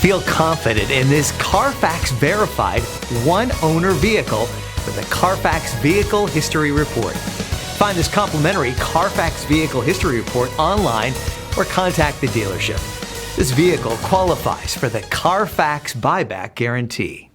Feel confident in this Carfax verified one-owner vehicle with the Carfax Vehicle History Report. Find this complimentary Carfax Vehicle History Report online or contact the dealership. This vehicle qualifies for the Carfax Buyback Guarantee.